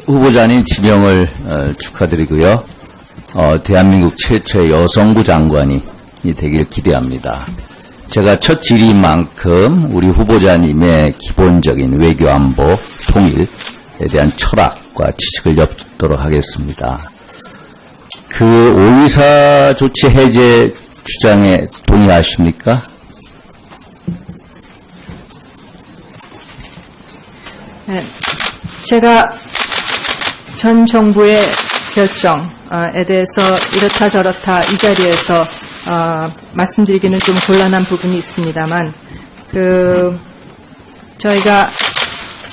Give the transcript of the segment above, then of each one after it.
후보자님 지명을 축하드리고요. 대한민국 최초의 여성부 장관이 되길 기대합니다. 제가 첫 질의인 만큼 우리 후보자님의 기본적인 외교 안보 통일에 대한 철학과 지식을 엿도록 하겠습니다. 오이사 조치 해제 주장에 동의하십니까? 네, 제가 전 정부의 결정에 대해서 이렇다 저렇다 이 자리에서 말씀드리기는 좀 곤란한 부분이 있습니다만, 저희가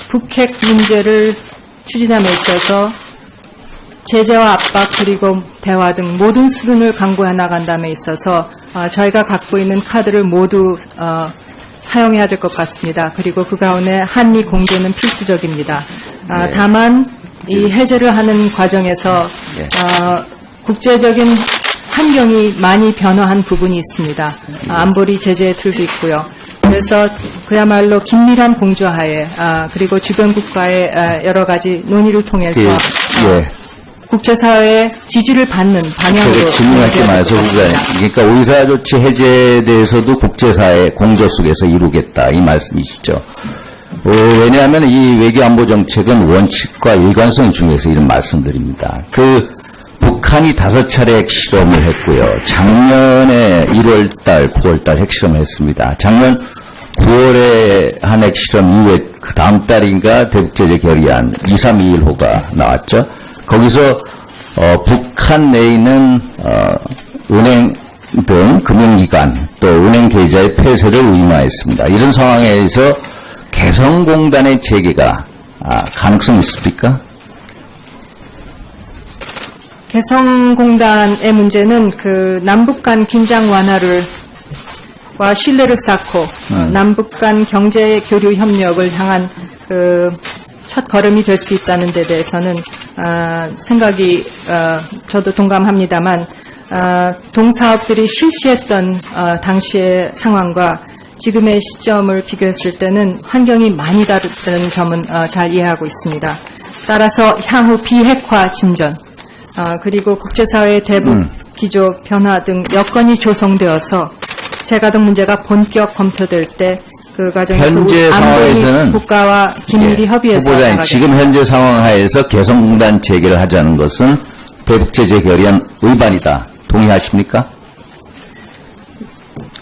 북핵 문제를 추진함에 있어서 제재와 압박 그리고 대화 등 모든 수단을 강구해 나간다음에 있어서 저희가 갖고 있는 카드를 모두 사용해야 될 것 같습니다. 그리고 그 가운데 한미 공조는 필수적입니다. 네. 다만 이 해제를 하는 과정에서 국제적인 환경이 많이 변화한 부분이 있습니다. 안보리 제재의 틀도 있고요. 그래서 그야말로 긴밀한 공조하에 그리고 주변 국가의 여러 가지 논의를 통해서 국제사회의 지지를 받는 방향으로. 제가 질문할 게 많아서 후보자님. 그러니까 오이사 조치 해제에 대해서도 국제사회 공조 속에서 이루겠다 이 말씀이시죠. 왜냐하면 이 외교안보 정책은 원칙과 일관성 중에서 이런 말씀드립니다. 북한이 5차례 핵실험을 했고요. 작년에 1월달, 9월달 핵실험을 했습니다. 작년 9월에 한 핵실험 이후에 그 다음 달인가 대북제재 결의안 2321호가 나왔죠. 거기서 북한 내에 있는 은행 등 금융기관 또 은행 계좌의 폐쇄를 의무화했습니다. 이런 상황에서 개성공단의 재개가 가능성이 있습니까? 개성공단의 문제는 남북 간 긴장 완화와 신뢰를 쌓고 남북 간 경제 교류 협력을 향한 첫 걸음이 될 수 있다는 데 대해서는 생각이 저도 동감합니다만 동사업들이 실시했던 당시의 상황과 지금의 시점을 비교했을 때는 환경이 많이 다르다는 점은 잘 이해하고 있습니다. 따라서 향후 비핵화 진전 그리고 국제사회의 대북 기조 변화 등 여건이 조성되어서 재가동 문제가 본격 검토될 때 그 과정에서 현재 상황에서는 국가와 긴밀히 협의해서 후보자님, 지금 현재 상황 하에서 개성공단 재개를 하자는 것은 대북제재 결의안 위반이다. 동의하십니까?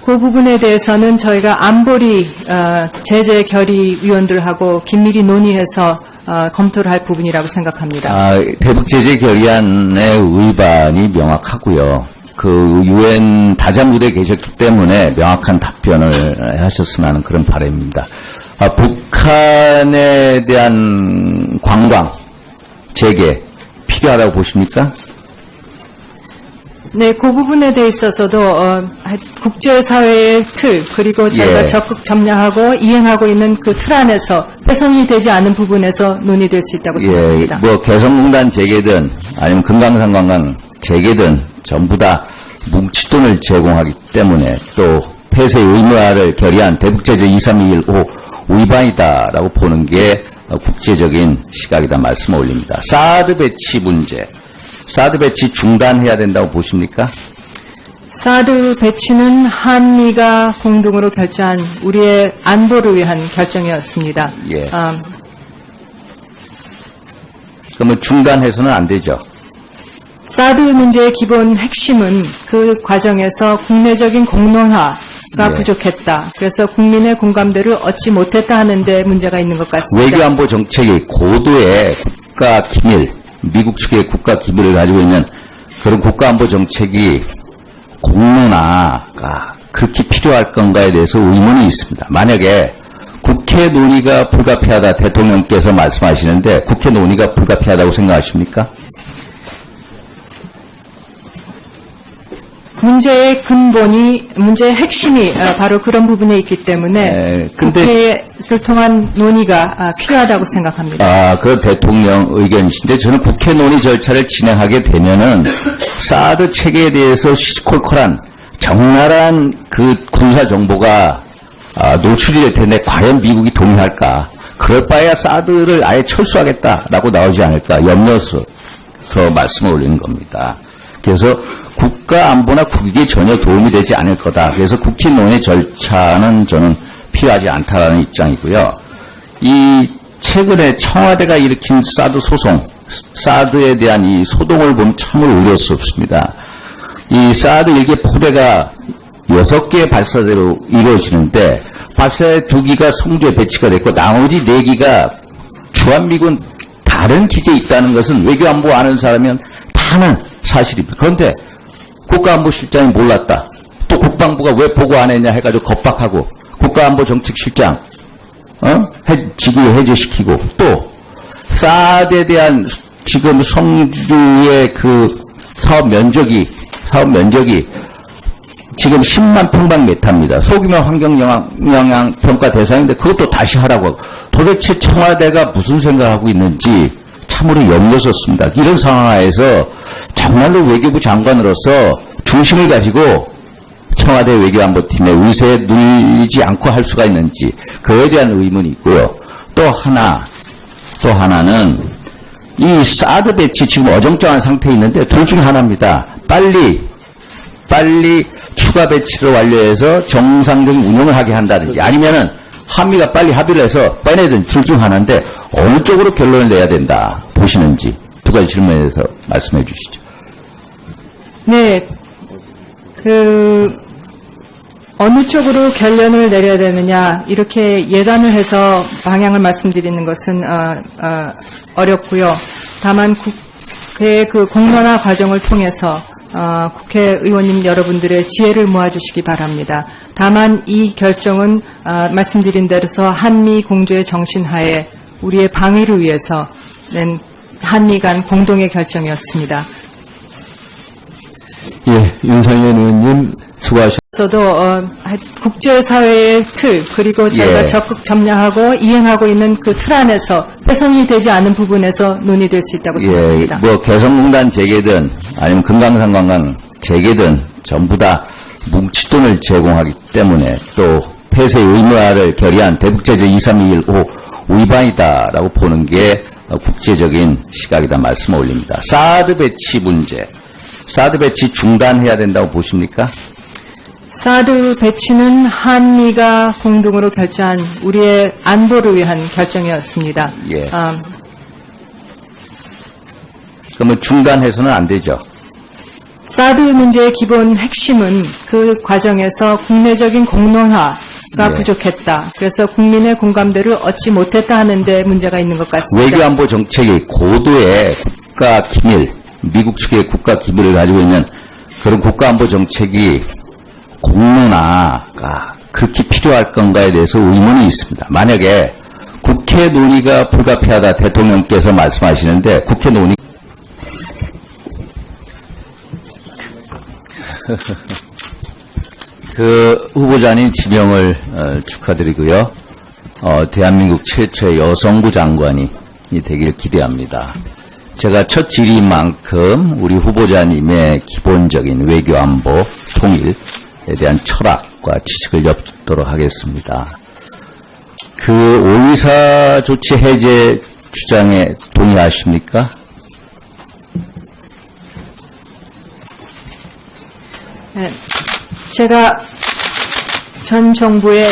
그 부분에 대해서는 저희가 안보리 제재 결의위원들하고 긴밀히 논의해서 검토를 할 부분이라고 생각합니다. 대북제재 결의안의 위반이 명확하고요. 유엔 다자무대에 계셨기 때문에 명확한 답변을 하셨으면 하는 그런 바람입니다. 북한에 대한 관광 재개 필요하다고 보십니까? 네, 그 부분에 대해 있어서도 국제사회의 틀 그리고 저희가 적극 점령하고 이행하고 있는 그 틀 안에서 훼손이 되지 않은 부분에서 논의될 수 있다고 생각합니다. 개성공단 재개든 아니면 금강산관광 재개든 전부 다 뭉칫돈을 제공하기 때문에 또 폐쇄 의무화를 결의한 대북제재 2321호 위반이다라고 보는 게 국제적인 시각이다 말씀을 올립니다. 사드 배치 문제. 사드 배치 중단해야 된다고 보십니까? 사드 배치는 한미가 공동으로 결정한 우리의 안보를 위한 결정이었습니다. 그러면 중단해서는 안 되죠. 사드 문제의 기본 핵심은 그 과정에서 국내적인 공론화가 부족했다. 그래서 국민의 공감대를 얻지 못했다 하는 데 문제가 있는 것 같습니다. 외교안보 정책이 고도의 국가 기밀, 미국 측의 국가 기밀을 가지고 있는 그런 국가안보 정책이 공론화가 그렇게 필요할 건가에 대해서 의문이 있습니다. 만약에 국회 논의가 불가피하다 대통령께서 말씀하시는데 국회 논의가 불가피하다고 생각하십니까? 문제의 핵심이 바로 그런 부분에 있기 때문에 국회를 통한 논의가 필요하다고 생각합니다. 그 대통령 의견이신데 저는 국회 논의 절차를 진행하게 되면은 사드 체계에 대해서 시시콜콜한 적나라한 그 군사 정보가 노출이 될 텐데 과연 미국이 동의할까? 그럴 바에야 사드를 아예 철수하겠다라고 나오지 않을까 염려서 말씀을 올리는 겁니다. 그래서 국가 안보나 국익에 전혀 도움이 되지 않을 거다. 그래서 국회 논의 절차는 저는 필요하지 않다는 입장이고요. 이 최근에 청와대가 일으킨 사드 소송, 사드에 대한 이 소동을 보면 참으로 우려스럽습니다. 이 사드 1개 포대가 6개의 발사대로 이루어지는데 발사대 2기가 성주에 배치가 됐고 나머지 4기가 주한미군 다른 기지에 있다는 것은 외교안보 아는 사람이면 다 아는 사실입니다. 그런데 국가안보실장이 몰랐다. 또 국방부가 왜 보고 안 했냐 해가지고 겁박하고 국가안보정책실장 직위 해제시키고 또 사드에 대한 지금 성주의 그 사업 면적이 지금 10만 평방미터입니다. 소규모 환경영향 평가 대상인데 그것도 다시 하라고. 도대체 청와대가 무슨 생각하고 있는지 참으로 염려스럽습니다. 이런 상황하에서 정말로 외교부 장관으로서 중심을 가지고 청와대 외교안보팀의 의세에 눌리지 않고 할 수가 있는지 그에 대한 의문이 있고요. 또 하나는 이 사드 배치 지금 어정쩡한 상태에 있는데 둘 중 하나입니다. 빨리 추가 배치를 완료해서 정상적인 운영을 하게 한다든지 아니면은 한미가 빨리 합의를 해서 빼내든 둘 중 하나인데 어느 쪽으로 결론을 내야 된다 보시는지 두 가지 질문에서 말씀해 주시죠. 네, 어느 쪽으로 결론을 내려야 되느냐 이렇게 예단을 해서 방향을 말씀드리는 것은 어렵고요. 다만 국회의 그 공론화 과정을 통해서 국회의원님 여러분들의 지혜를 모아주시기 바랍니다. 다만 이 결정은 말씀드린 대로서 한미 공조의 정신하에 우리의 방위를 위해서 낸 한미 간 공동의 결정이었습니다. 예, 윤상현 의원님 수고하셨습니다. 저도 국제사회의 틀 그리고 저희가 예. 적극 점령하고 이행하고 있는 그 틀 안에서 훼손이 되지 않은 부분에서 논의될 수 있다고 생각합니다. 뭐 개성공단 재개든 아니면 금강산관광 재개든 전부 다 뭉칫돈을 제공하기 때문에 또 폐쇄 의무화를 결의한 대북제재 23215 위반이다라고 보는 게 국제적인 시각이다 말씀을 올립니다. 사드 배치 문제, 사드 배치 중단해야 된다고 보십니까? 사드 배치는 한미가 공동으로 결정한 우리의 안보를 위한 결정이었습니다. 예. 그러면 중단해서는 안 되죠. 사드 문제의 기본 핵심은 그 과정에서 국내적인 공론화가 예. 부족했다. 그래서 국민의 공감대를 얻지 못했다 하는 데 문제가 있는 것 같습니다. 외교안보 정책이 고도의 국가 기밀, 미국 측의 국가 기밀을 가지고 있는 그런 국가안보 정책이 공론화가 그렇게 필요할 건가에 대해서 의문이 있습니다. 만약에 국회 논의가 불가피하다 대통령께서 말씀하시는데 국회 논의 그 후보자님 지명을 축하드리고요. 대한민국 최초의 여성부 장관이 되길 기대합니다. 제가 첫 질의인 만큼 우리 후보자님의 기본적인 외교안보 통일에 대한 철학과 지식을 엿도록 하겠습니다. 그 5.24 조치 해제 주장에 동의하십니까? 네, 제가 전 정부의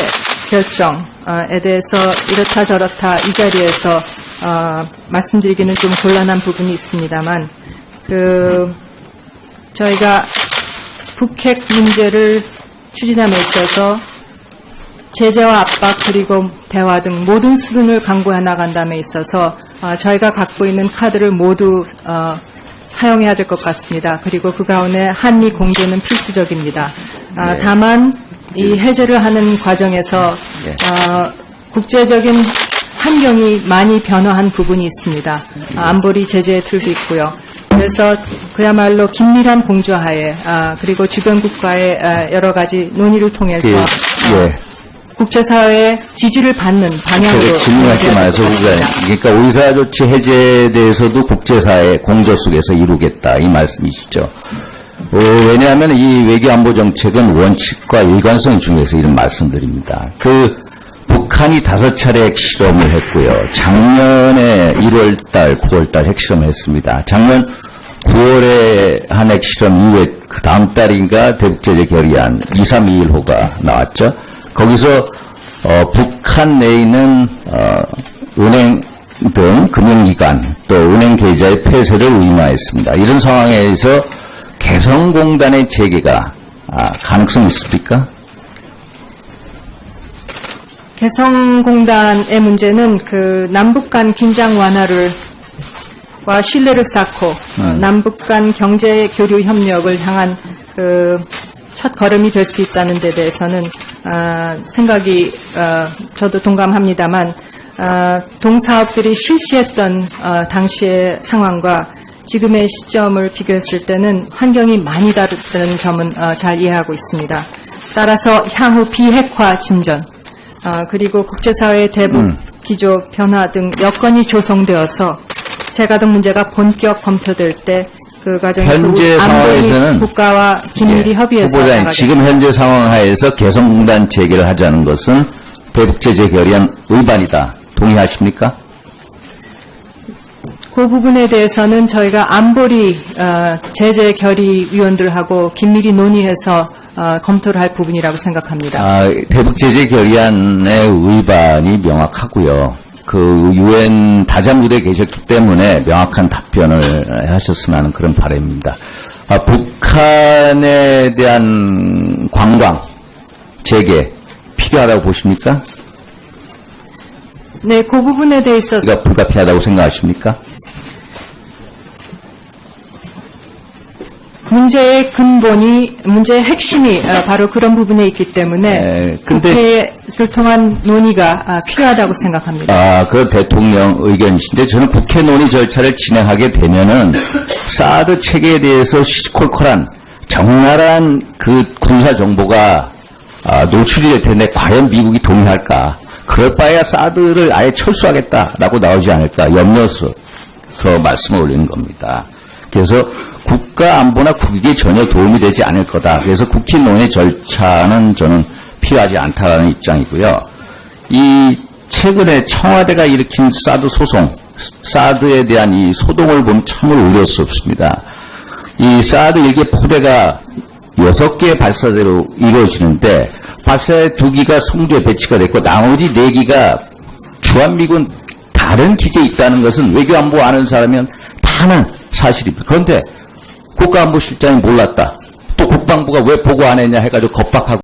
결정에 대해서 이렇다 저렇다 이 자리에서 말씀드리기는 좀 곤란한 부분이 있습니다만 저희가 북핵 문제를 추진함에 있어서 제재와 압박 그리고 대화 등 모든 수단을 강구해 나간다음에 있어서 저희가 갖고 있는 카드를 모두 사용해야 될 것 같습니다. 그리고 그 가운데 한미 공조는 필수적입니다. 네. 다만 이 해제를 하는 과정에서 네. 국제적인 환경이 많이 변화한 부분이 있습니다. 안보리 제재의 틀도 있고요. 그래서 그야말로 긴밀한 공조하에 그리고 주변 국가의 여러 가지 논의를 통해서 예. 국제사회의 지지를 받는 방향으로 제가 질문할 게 많아서 후보자님. 그러니까 5.24 조치 해제에 대해서도 국제사회 공조 속에서 이루겠다 이 말씀이시죠. 왜냐하면 이 외교안보 정책은 원칙과 일관성 중에서 이런 말씀드립니다. 그 북한 북한이 5차례 핵실험을 했고요. 작년에 1월달, 9월달 핵실험을 했습니다. 작년 9월에 한 핵실험 이후에 그 다음 달인가 대북제재 결의안 2321호가 나왔죠. 거기서 북한 내에 있는 은행 등 금융기관 또 은행 계좌의 폐쇄를 의무화했습니다. 이런 상황에서 개성공단의 재개가 가능성이 있습니까? 개성공단의 문제는 그 남북 간 긴장 완화와 신뢰를 쌓고 남북 간 경제 교류 협력을 향한 그 첫 걸음이 될 수 있다는 데 대해서는 생각이 저도 동감합니다만 동사업들이 실시했던 당시의 상황과 지금의 시점을 비교했을 때는 환경이 많이 다르다는 점은 잘 이해하고 있습니다. 따라서 향후 비핵화 진전 그리고 국제사회의 대북 기조 변화 등 여건이 조성되어서 재가동 문제가 본격 검토될 때 그 과정에서 현재 상황에서는 국가와 긴밀히 협의해서 후보자님, 나가겠습니다. 지금 현재 상황 하에서 개성공단 재개를 하자는 것은 대북제재 결의안 위반이다. 동의하십니까? 그 부분에 대해서는 저희가 안보리 제재 결의위원들하고 긴밀히 논의해서 검토를 할 부분이라고 생각합니다. 대북제재 결의안의 위반이 명확하고요. 그 유엔 다자무대에 계셨기 때문에 명확한 답변을 하셨으면 하는 그런 바람입니다. 북한에 대한 관광 재개 필요하다고 보십니까? 네, 그 부분에 대해서 이가 불가피하다고 생각하십니까? 문제의 핵심이 바로 그런 부분에 있기 때문에 국회를 통한 논의가 필요하다고 생각합니다. 그 대통령 의견이신데 저는 국회 논의 절차를 진행하게 되면은 사드 체계에 대해서 시시콜콜한 적나라한 그 군사 정보가 노출이 될 텐데 과연 미국이 동의할까? 그럴 바에야 사드를 아예 철수하겠다라고 나오지 않을까 염려서 말씀을 올리는 겁니다. 그래서 국가 안보나 국익에 전혀 도움이 되지 않을 거다. 그래서 국회 논의 절차는 저는 필요하지 않다는 입장이고요. 이 최근에 청와대가 일으킨 사드 소송, 사드에 대한 이 소동을 보면 참으로 우려스럽습니다. 이 사드 1개 포대가 6개의 발사대로 이루어지는데 발사대 2기가 송주에 배치가 됐고 나머지 4기가 주한미군 다른 기지에 있다는 것은 외교안보 아는 사람이면 다 아는 사실입니다. 그런데 국가안보실장이 몰랐다. 또 국방부가 왜 보고 안 했냐 해가지고 겁박하고